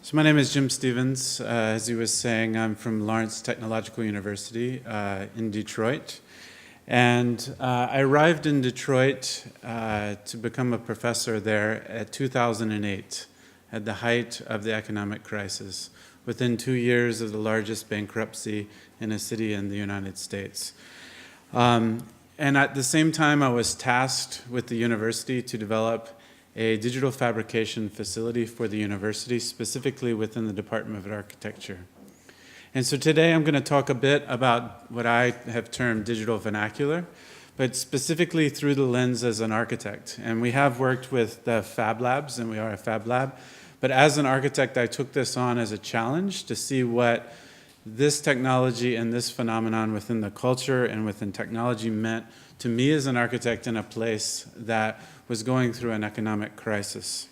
So my name is Jim Stevens. As he was saying, I'm from Lawrence Technological University in Detroit. And I arrived in Detroit to become a professor there at 2008, at the height of the economic crisis, within 2 years of the largest bankruptcy in a city in the United States. And at the same time, I was tasked with the university to develop a digital fabrication facility for the university, specifically within the Department of Architecture. And so today I'm going to talk a bit about what I have termed digital vernacular, but specifically through the lens as an architect. And we have worked with the Fab Labs, and we are a Fab Lab. But as an architect, I took this on as a challenge to see what this technology and this phenomenon within the culture and within technology meant to me as an architect in a place that was going through an economic crisis.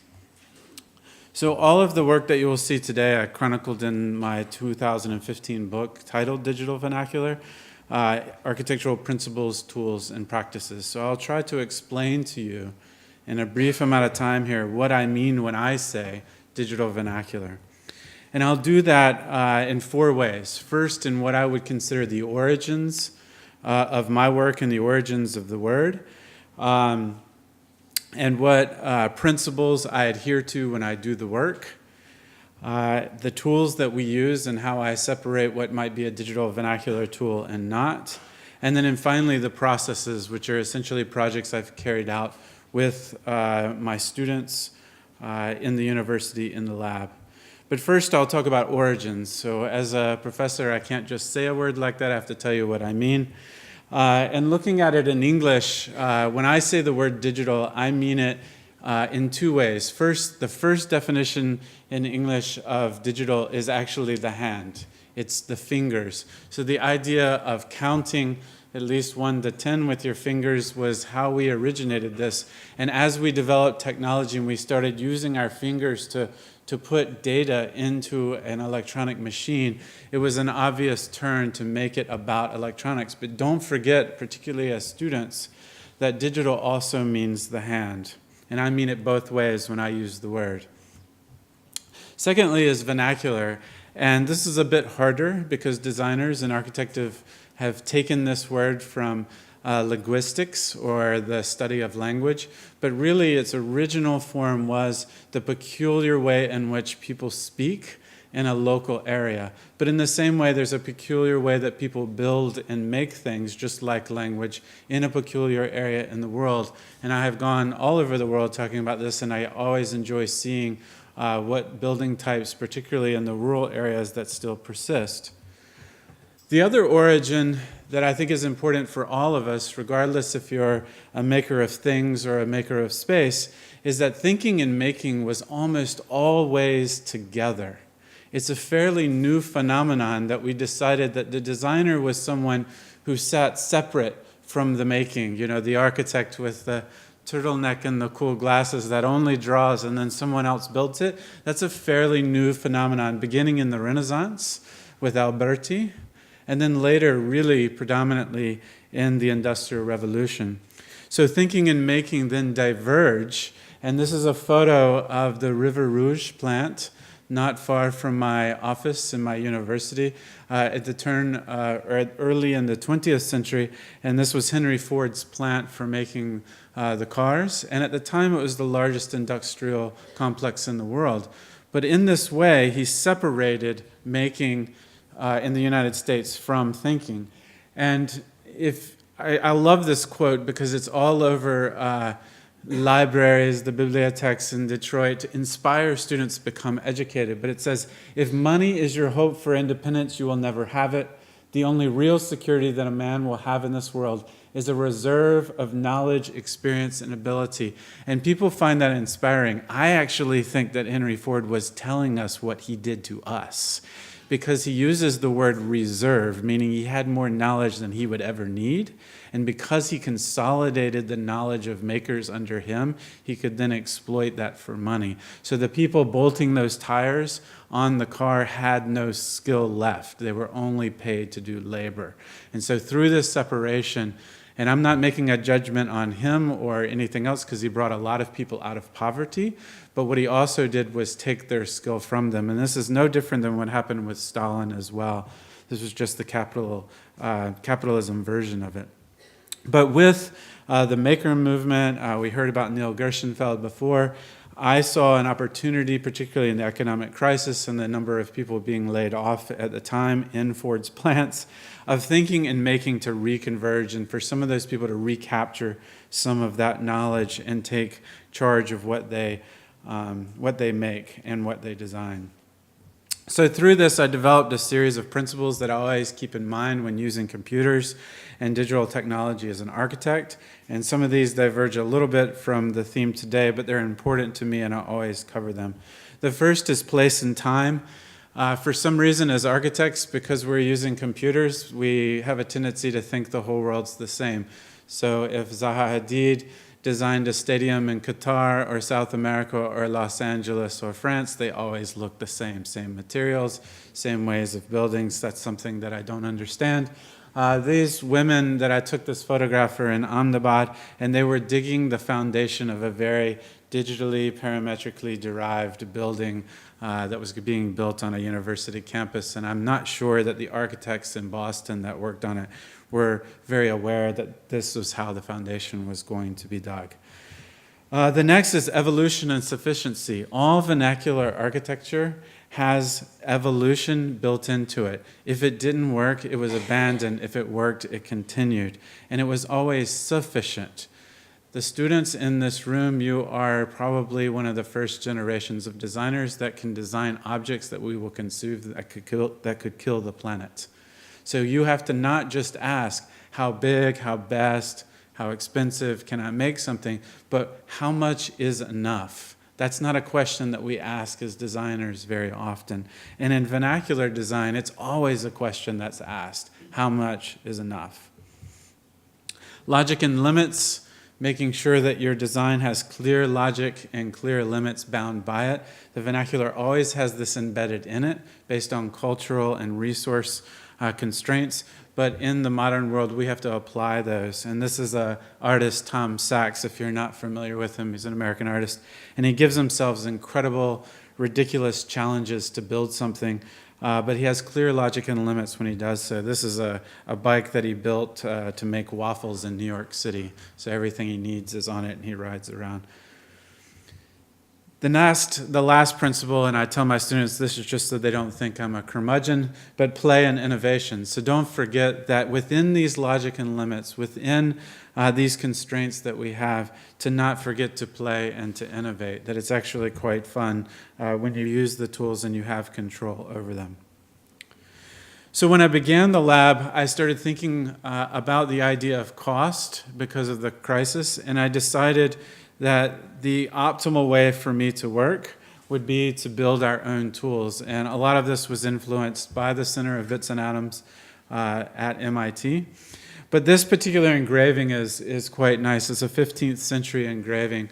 So all of the work that you will see today, I chronicled in my 2015 book titled Digital Vernacular, Architectural Principles, Tools, and Practices. So I'll try to explain to you in a brief amount of time here what I mean when I say digital vernacular. And I'll do that in 4 ways. First, in what I would consider the origins of my work and the origins of the word, and what principles I adhere to when I do the work, the tools that we use and how I separate what might be a digital vernacular tool and not, and then finally the processes, which are essentially projects I've carried out with my students in the university in the lab. But first I'll talk about origins. So as a professor, I can't just say a word like that, I have to tell you what I mean. And looking at it in English, when I say the word digital, I mean it in 2 ways. First, the first definition in English of digital is actually the hand. It's the fingers. So the idea of counting at least 1 to 10 with your fingers was how we originated this. And as we developed technology and we started using our fingers to put data into an electronic machine, it was an obvious turn to make it about electronics. But don't forget, particularly as students, that digital also means the hand. And I mean it both ways when I use the word. Secondly is vernacular. And this is a bit harder because designers and architects have taken this word from linguistics, or the study of language, but really its original form was the peculiar way in which people speak in a local area. But in the same way, there's a peculiar way that people build and make things, just like language, in a peculiar area in the world. And I have gone all over the world talking about this, and I always enjoy seeing what building types, particularly in the rural areas, that still persist. The other origin that I think is important for all of us, regardless if you're a maker of things or a maker of space, is that thinking and making was almost always together. It's a fairly new phenomenon that we decided that the designer was someone who sat separate from the making. You know, the architect with the turtleneck and the cool glasses that only draws and then someone else builds it. That's a fairly new phenomenon, beginning in the Renaissance with Alberti, and then later really predominantly in the Industrial Revolution. So thinking and making then diverge, and this is a photo of the River Rouge plant not far from my office in my university at the turn, or early in the 20th century, and this was Henry Ford's plant for making the cars, and at the time it was the largest industrial complex in the world. But in this way, he separated making in the United States from thinking. And I love this quote because it's all over libraries, the bibliotheques in Detroit, to inspire students to become educated. But it says, if money is your hope for independence, you will never have it. The only real security that a man will have in this world is a reserve of knowledge, experience, and ability. And people find that inspiring. I actually think that Henry Ford was telling us what he did to us, because he uses the word reserve, meaning he had more knowledge than he would ever need. And because he consolidated the knowledge of makers under him, he could then exploit that for money. So the people bolting those tires on the car had no skill left. They were only paid to do labor. And so through this separation, And I'm not making a judgment on him or anything else because he brought a lot of people out of poverty. But what he also did was take their skill from them. And this is no different than what happened with Stalin as well. This was just the capitalism version of it. But with the maker movement, we heard about Neil Gershenfeld before. I saw an opportunity, particularly in the economic crisis and the number of people being laid off at the time in Ford's plants, of thinking and making to reconverge and for some of those people to recapture some of that knowledge and take charge of what they make and what they design. So through this, I developed a series of principles that I always keep in mind when using computers and digital technology as an architect. And some of these diverge a little bit from the theme today, but they're important to me and I always cover them. The first is place and time. For some reason, as architects, because we're using computers, we have a tendency to think the whole world's the same. So if Zaha Hadid designed a stadium in Qatar or South America or Los Angeles or France, they always look the same materials, same ways of buildings. That's something that I don't understand. These women that I took this photograph for in Ahmedabad, and they were digging the foundation of a very digitally, parametrically derived building that was being built on a university campus. And I'm not sure that the architects in Boston that worked on it were very aware that this was how the foundation was going to be dug. The next is evolution and sufficiency. All vernacular architecture has evolution built into it. If it didn't work, it was abandoned. If it worked, it continued. And it was always sufficient. The students in this room, you are probably one of the first generations of designers that can design objects that we will consume that could kill the planet. So you have to not just ask how big, how best, how expensive can I make something, but how much is enough? That's not a question that we ask as designers very often. And in vernacular design, it's always a question that's asked. How much is enough? Logic and limits, making sure that your design has clear logic and clear limits bound by it. The vernacular always has this embedded in it based on cultural and resource constraints, but in the modern world, we have to apply those. And this is an artist, Tom Sachs, if you're not familiar with him. He's an American artist. And he gives himself incredible, ridiculous challenges to build something, but he has clear logic and limits when he does so. This is a bike that he built to make waffles in New York City. So everything he needs is on it, and he rides around. The last principle, and I tell my students this is just so they don't think I'm a curmudgeon, but play and innovation. So don't forget that within these logic and limits, within these constraints that we have, to not forget to play and to innovate, that it's actually quite fun when you use the tools and you have control over them. So when I began the lab, I started thinking about the idea of cost because of the crisis, and I decided that the optimal way for me to work would be to build our own tools. And a lot of this was influenced by the Center of Bits and Atoms at MIT. But this particular engraving is quite nice. It's a 15th century engraving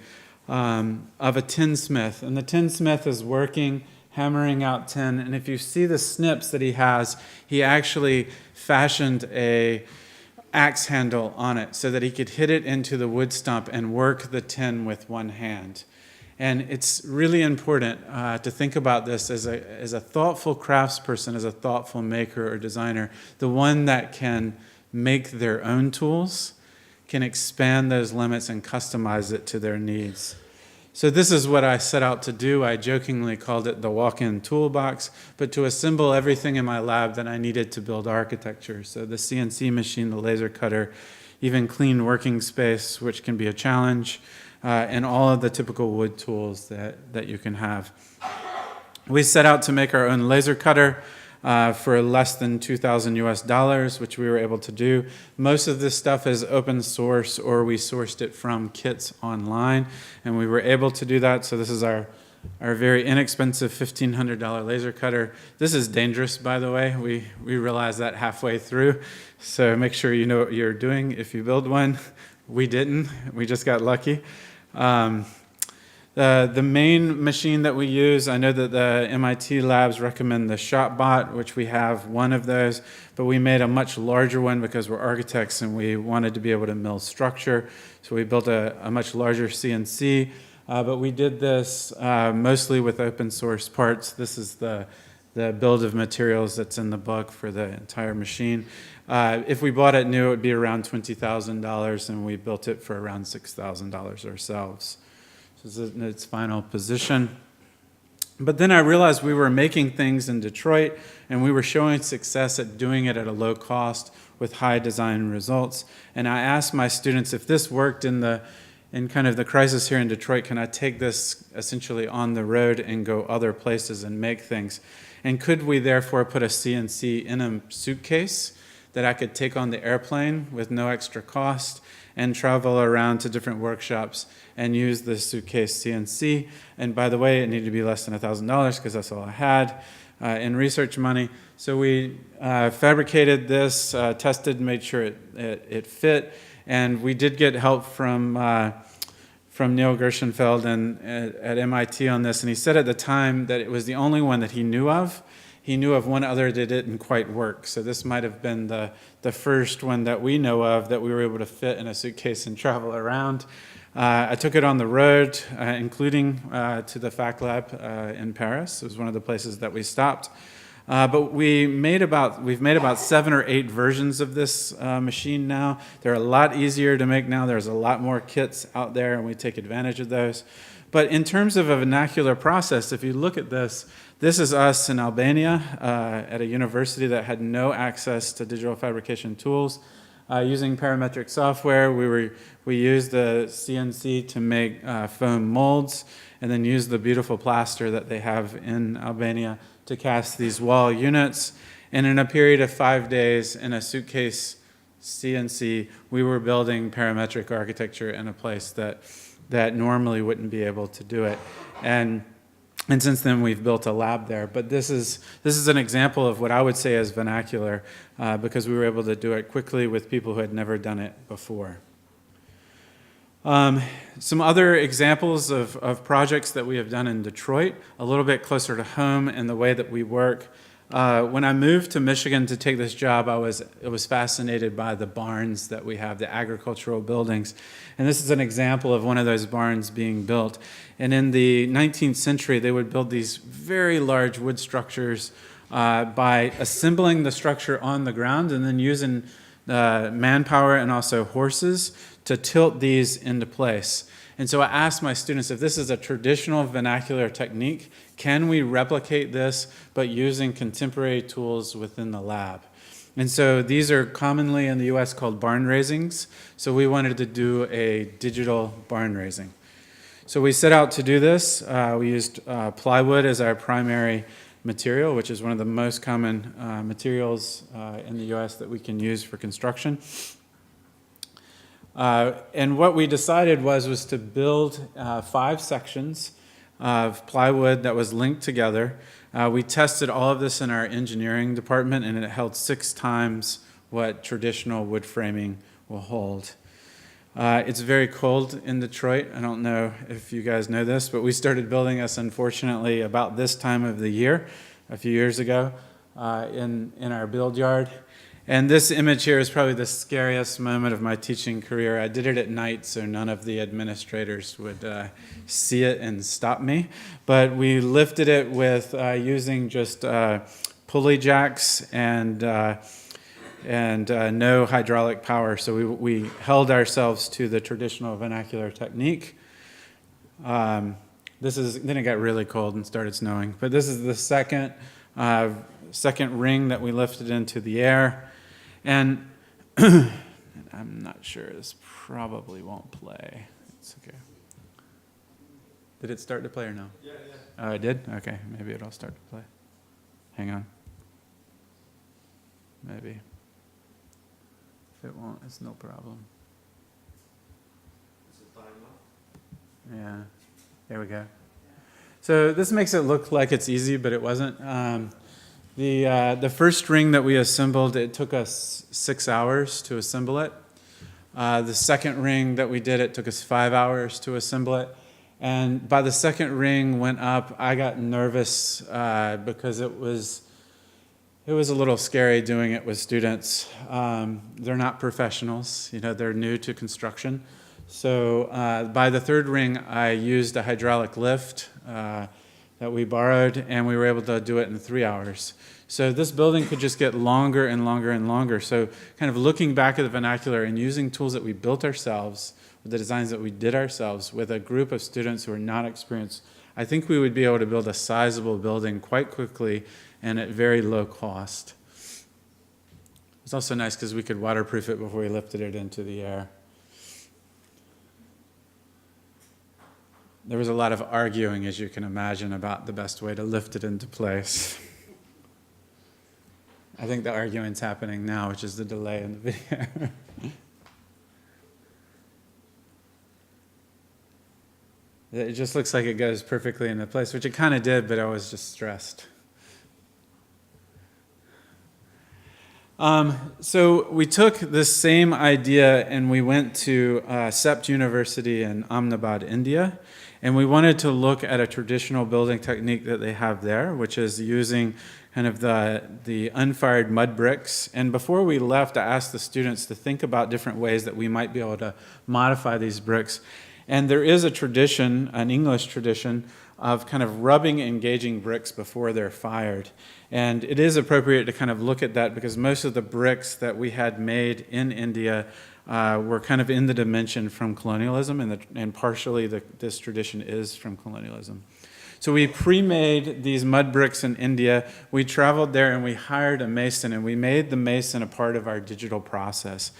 of a tinsmith. And the tinsmith is working, hammering out tin. And if you see the snips that he actually fashioned a axe handle on it so that he could hit it into the wood stump and work the tin with one hand. And it's really important to think about this as a thoughtful craftsperson, as a thoughtful maker or designer, the one that can make their own tools, can expand those limits and customize it to their needs. So this is what I set out to do. I jokingly called it the walk-in toolbox, but to assemble everything in my lab that I needed to build architecture. So the CNC machine, the laser cutter, even clean working space, which can be a challenge, and all of the typical wood tools that you can have. We set out to make our own laser cutter for less than $2,000 US, which we were able to do. Most of this stuff is open source, or we sourced it from kits online, and we were able to do that. So this is our very inexpensive $1,500 laser cutter. This is dangerous, by the way. We realized that halfway through, so make sure you know what you're doing if you build one. We didn't. We just got lucky. The main machine that we use, I know that the MIT labs recommend the ShopBot, which we have one of those, but we made a much larger one because we're architects and we wanted to be able to mill structure. So we built a much larger CNC, but we did this mostly with open source parts. This is the build of materials that's in the book for the entire machine. If we bought it new, it would be around $20,000, and we built it for around $6,000 ourselves. This is in its final position. But then I realized we were making things in Detroit, and we were showing success at doing it at a low cost with high design results. And I asked my students, if this worked in kind of the crisis here in Detroit, can I take this essentially on the road and go other places and make things? And could we therefore put a CNC in a suitcase that I could take on the airplane with no extra cost and travel around to different workshops and use the suitcase CNC? And by the way, it needed to be less than $1,000 because that's all I had in research money. So we fabricated this, tested, made sure it fit, and we did get help from Neil Gershenfeld at MIT on this, and he said at the time that it was the only one that he knew of. He knew of one other that didn't quite work, so this might have been the first one that we know of that we were able to fit in a suitcase and travel around. I took it on the road, including to the Fac Lab in Paris. It was one of the places that we stopped. But we've made about 7 or 8 versions of this machine now. They're a lot easier to make now. There's a lot more kits out there, and we take advantage of those. But in terms of a vernacular process, if you look at this, this is us in Albania at a university that had no access to digital fabrication tools. Using parametric software, we used the CNC to make foam molds, and then used the beautiful plaster that they have in Albania to cast these wall units. And in a period of 5 days in a suitcase CNC, we were building parametric architecture in a place that normally wouldn't be able to do it. And since then, we've built a lab there. But this is an example of what I would say is vernacular, because we were able to do it quickly with people who had never done it before. Some other examples of projects that we have done in Detroit, a little bit closer to home in the way that we work. When I moved to Michigan to take this job, I was fascinated by the barns that we have, the agricultural buildings. And this is an example of one of those barns being built. And in the 19th century, they would build these very large wood structures by assembling the structure on the ground and then using manpower and also horses to tilt these into place. And so I asked my students, if this is a traditional vernacular technique, can we replicate this but using contemporary tools within the lab? And so these are commonly in the US called barn raisings. So we wanted to do a digital barn raising. So we set out to do this. We used plywood as our primary material, which is one of the most common materials in the US that we can use for construction. And what we decided was to build 5 sections of plywood that was linked together. We tested all of this in our engineering department, and it held 6 times what traditional wood framing will hold. It's very cold in Detroit. I don't know if you guys know this, but we started building this, unfortunately, about this time of the year, a few years ago, in our build yard. And this image here is probably the scariest moment of my teaching career. I did it at night, so none of the administrators would see it and stop me. But we lifted it with using just pulley jacks and no hydraulic power. So we held ourselves to the traditional vernacular technique. Then it got really cold and started snowing. But this is the second ring that we lifted into the air. And I'm not sure, this probably won't play. It's okay. Did it start to play or no? Yeah. Oh, it did? Okay, maybe it'll start to play. Hang on. Maybe. If it won't, it's no problem. Is it time up? Yeah. There we go. So this makes it look like it's easy, but it wasn't. The first ring that we assembled, it took us 6 hours to assemble it. The second ring that we did, it took us 5 hours to assemble it. And by the second ring went up, I got nervous because it was a little scary doing it with students. They're not professionals, they're new to construction. So by the third ring, I used a hydraulic lift that we borrowed, and we were able to do it in 3 hours. So this building could just get longer and longer and longer. So kind of looking back at the vernacular and using tools that we built ourselves, with the designs that we did ourselves, with a group of students who are not experienced, I think we would be able to build a sizable building quite quickly and at very low cost. It's also nice because we could waterproof it before we lifted it into the air. There was a lot of arguing, as you can imagine, about the best way to lift it into place. I think the arguing's happening now, which is the delay in the video. It just looks like it goes perfectly into place, which it kind of did, but I was just stressed. So we took this same idea and we went to Sept University in Ahmedabad, India, and we wanted to look at a traditional building technique that they have there, which is using kind of the unfired mud bricks. And before we left, I asked the students to think about different ways that we might be able to modify these bricks. And there is a tradition, an English tradition, of kind of rubbing engaging bricks before they're fired. And it is appropriate to kind of look at that because most of the bricks that we had made in India were kind of in the dimension from colonialism, and partially this tradition is from colonialism. So we pre-made these mud bricks in India. We traveled there and we hired a mason, and we made the mason a part of our digital process.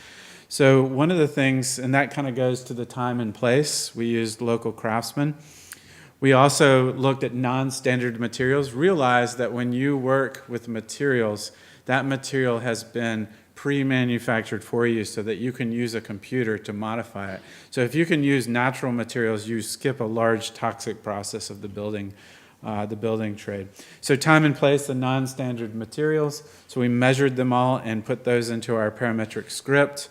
So one of the things, and that kind of goes to the time and place, we used local craftsmen. We also looked at non-standard materials, realized that when you work with materials, that material has been pre-manufactured for you so that you can use a computer to modify it. So if you can use natural materials, you skip a large toxic process of the building trade. So time and place, the non-standard materials. So we measured them all and put those into our parametric script.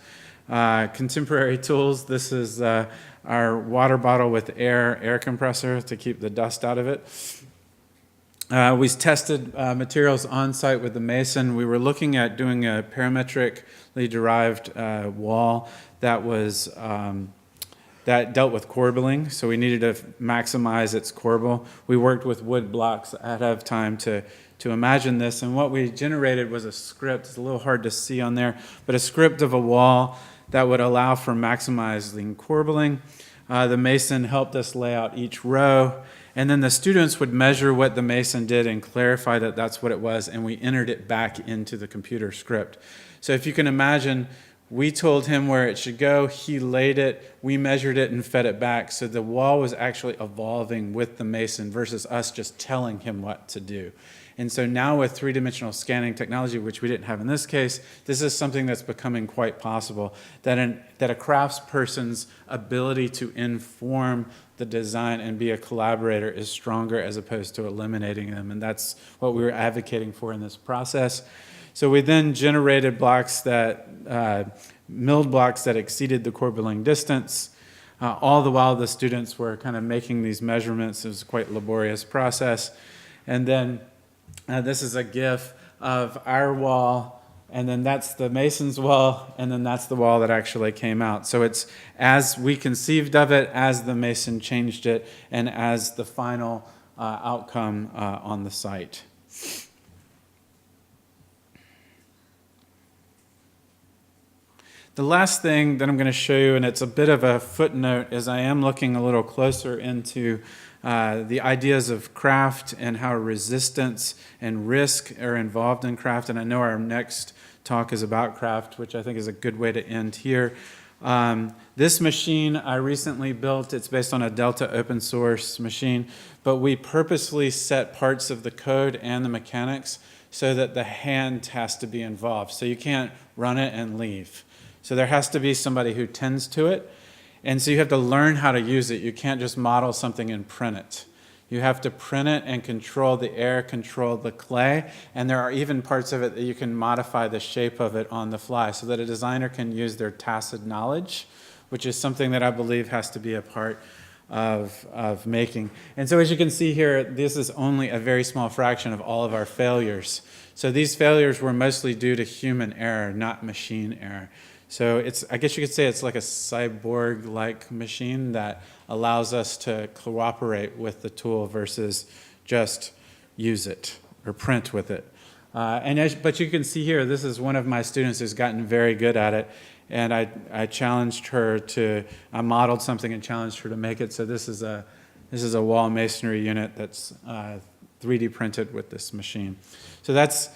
Contemporary tools, this is our water bottle with air compressor to keep the dust out of it. We tested materials on site with the mason. We were looking at doing a parametrically derived wall that was that dealt with corbelling, so we needed to maximize its corbel. We worked with wood blocks ahead of time to imagine this, and what we generated was a script. It's a little hard to see on there, but a script of a wall that would allow for maximizing corbelling. The mason helped us lay out each row, and then the students would measure what the mason did and clarify that that's what it was, and we entered it back into the computer script. So if you can imagine, we told him where it should go, he laid it, we measured it and fed it back, so the wall was actually evolving with the mason versus us just telling him what to do. And so now with three-dimensional scanning technology, which we didn't have in this case, this is something that's becoming quite possible, that a craftsperson's ability to inform the design and be a collaborator is stronger as opposed to eliminating them. And that's what we were advocating for in this process. So we then generated blocks milled blocks that exceeded the corbelling distance. All the while the students were kind of making these measurements. It was a quite laborious process. And then this is a GIF of our wall, and then that's the mason's wall, and then that's the wall that actually came out. So it's as we conceived of it, as the mason changed it, and as the final outcome on the site. The last thing that I'm going to show you, and it's a bit of a footnote, is I am looking a little closer into the ideas of craft and how resistance and risk are involved in craft. And I know our next talk is about craft, which I think is a good way to end here. This machine I recently built. It's based on a Delta open source machine, but we purposely set parts of the code and the mechanics so that the hand has to be involved. So you can't run it and leave. So there has to be somebody who tends to it. And so you have to learn how to use it. You can't just model something and print it. You have to print it and control the air, control the clay, and there are even parts of it that you can modify the shape of it on the fly so that a designer can use their tacit knowledge, which is something that I believe has to be a part of making. And so as you can see here, this is only a very small fraction of all of our failures. So these failures were mostly due to human error, not machine error. So it's, I guess you could say it's like a cyborg-like machine that allows us to cooperate with the tool versus just use it or print with it. But you can see here, this is one of my students who's gotten very good at it. And I challenged her to, I modeled something and challenged her to make it. So this is a wall masonry unit that's 3D printed with this machine. So that's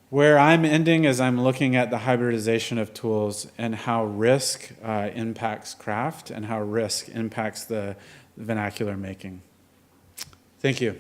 where I'm ending, as I'm looking at the hybridization of tools and how risk impacts craft and how risk impacts the vernacular making. Thank you.